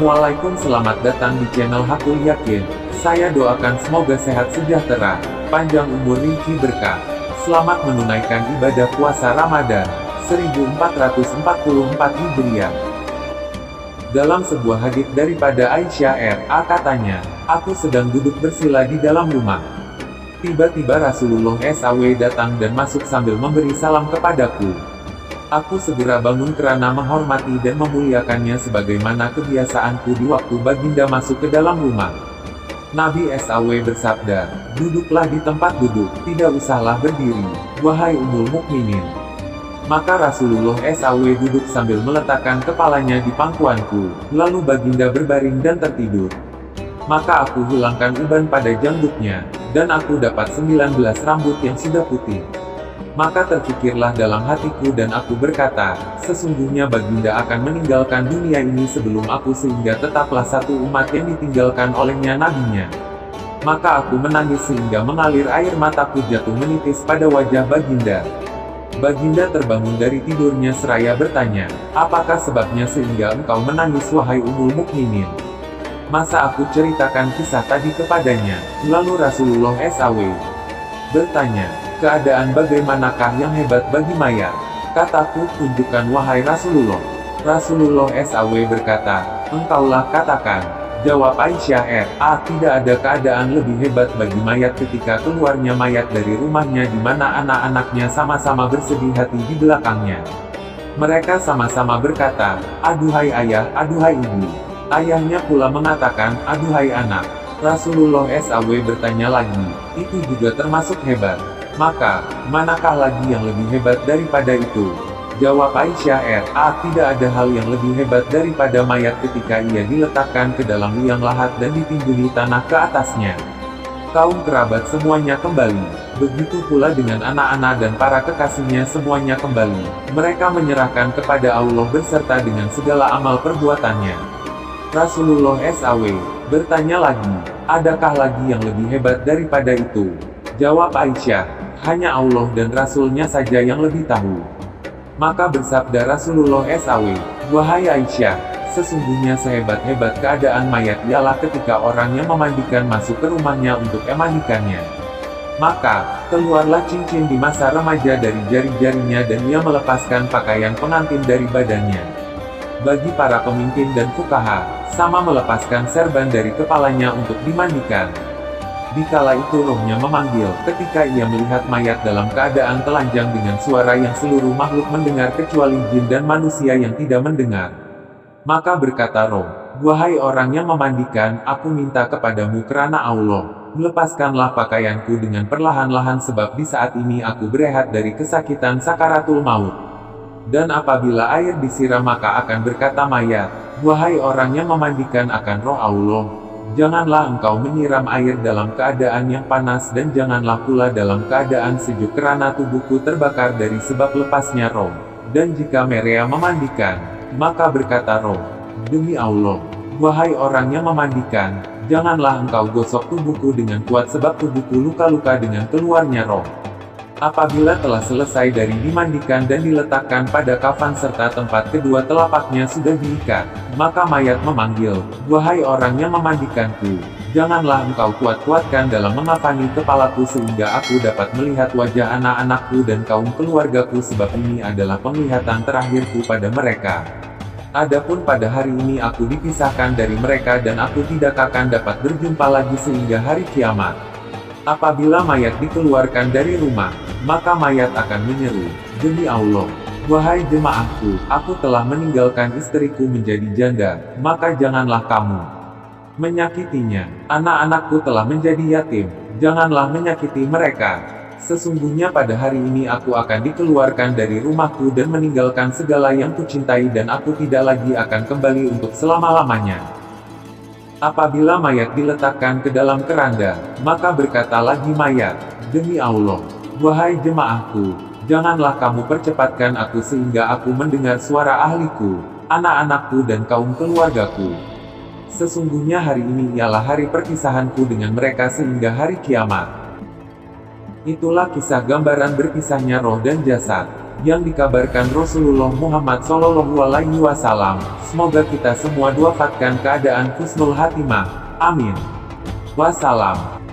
Assalamualaikum, selamat datang di channel Hakul Yakin. Saya doakan semoga sehat sejahtera, panjang umur rizki berkah. Selamat menunaikan ibadah puasa Ramadan 1444 Hijriah. Dalam sebuah hadits daripada Aisyah R.A. katanya, aku sedang duduk bersila di dalam rumah. Tiba-tiba Rasulullah SAW datang dan masuk sambil memberi salam kepadaku. Aku segera bangun karena menghormati dan memuliakannya sebagaimana kebiasaanku di waktu baginda masuk ke dalam rumah. Nabi SAW bersabda, duduklah di tempat duduk, tidak usahlah berdiri, wahai Ummul Mukminin. Maka Rasulullah SAW duduk sambil meletakkan kepalanya di pangkuanku, lalu baginda berbaring dan tertidur. Maka aku hilangkan uban pada janggutnya, dan aku dapat 19 rambut yang sudah putih. Maka terpikirlah dalam hatiku dan aku berkata, sesungguhnya baginda akan meninggalkan dunia ini sebelum aku sehingga tetaplah satu umat yang ditinggalkan olehnya nabinya. Maka aku menangis sehingga mengalir air mataku jatuh menitis pada wajah baginda. Baginda terbangun dari tidurnya seraya bertanya, apakah sebabnya sehingga engkau menangis wahai Ummul Mukminin? Masa aku ceritakan kisah tadi kepadanya, lalu Rasulullah SAW bertanya, keadaan bagaimanakah yang hebat bagi mayat? Kataku, tunjukkan wahai Rasulullah. Rasulullah SAW berkata, engkaulah katakan. Jawab Aisyah R.A. Tidak ada keadaan lebih hebat bagi mayat ketika keluarnya mayat dari rumahnya di mana anak-anaknya sama-sama bersedih hati di belakangnya. Mereka sama-sama berkata, aduhai ayah, aduhai ibu. Ayahnya pula mengatakan, aduhai anak. Rasulullah SAW bertanya lagi, itu juga termasuk hebat. Maka, manakah lagi yang lebih hebat daripada itu? Jawab Aisyah R.A. Tidak ada hal yang lebih hebat daripada mayat ketika ia diletakkan ke dalam liang lahat dan ditimbuni tanah ke atasnya. Kaum kerabat semuanya kembali. Begitu pula dengan anak-anak dan para kekasihnya semuanya kembali. Mereka menyerahkan kepada Allah beserta dengan segala amal perbuatannya. Rasulullah SAW bertanya lagi, adakah lagi yang lebih hebat daripada itu? Jawab Aisyah, hanya Allah dan Rasulnya saja yang lebih tahu. Maka bersabda Rasulullah SAW, wahai Aisyah, sesungguhnya sehebat-hebat keadaan mayat ialah ketika orang yang memandikan masuk ke rumahnya untuk memandikannya. Maka, keluarlah cincin di masa remaja dari jari-jarinya dan ia melepaskan pakaian pengantin dari badannya. Bagi para pemimpin dan fuqaha, sama melepaskan serban dari kepalanya untuk dimandikan. Dikala itu rohnya memanggil, ketika ia melihat mayat dalam keadaan telanjang dengan suara yang seluruh makhluk mendengar kecuali jin dan manusia yang tidak mendengar. Maka berkata roh, wahai orang yang memandikan, aku minta kepadamu karena Allah, melepaskanlah pakaianku dengan perlahan-lahan sebab di saat ini aku berehat dari kesakitan sakaratul maut. Dan apabila air disiram maka akan berkata mayat, wahai orang yang memandikan akan roh Allah, janganlah engkau menyiram air dalam keadaan yang panas dan janganlah pula dalam keadaan sejuk kerana tubuhku terbakar dari sebab lepasnya roh. Dan jika Maria memandikan, maka berkata roh, demi Allah, wahai orang yang memandikan, janganlah engkau gosok tubuhku dengan kuat sebab tubuhku luka-luka dengan keluarnya roh. Apabila telah selesai dari dimandikan dan diletakkan pada kafan serta tempat kedua telapaknya sudah diikat, maka mayat memanggil, wahai orang yang memandikanku, janganlah engkau kuat-kuatkan dalam mengafani kepalaku sehingga aku dapat melihat wajah anak-anakku dan kaum keluargaku sebab ini adalah penglihatan terakhirku pada mereka. Adapun pada hari ini aku dipisahkan dari mereka dan aku tidak akan dapat berjumpa lagi sehingga hari kiamat. Apabila mayat dikeluarkan dari rumah, maka mayat akan menyeru, demi Allah, wahai jemaahku, aku telah meninggalkan istriku menjadi janda, maka janganlah kamu menyakitinya. Anak-anakku telah menjadi yatim, janganlah menyakiti mereka. Sesungguhnya pada hari ini aku akan dikeluarkan dari rumahku dan meninggalkan segala yang kucintai dan aku tidak lagi akan kembali untuk selama-lamanya. Apabila mayat diletakkan ke dalam keranda, maka berkata lagi mayat, demi Allah, wahai jemaahku, janganlah kamu percepatkan aku sehingga aku mendengar suara ahliku, anak-anakku dan kaum keluargaku. Sesungguhnya hari ini ialah hari perpisahanku dengan mereka sehingga hari kiamat. Itulah kisah gambaran berpisahnya roh dan jasad, yang dikabarkan Rasulullah Muhammad Shallallahu Alaihi Wasallam. Semoga kita semua dapatkan keadaan husnul hatimah. Amin. Wassalam.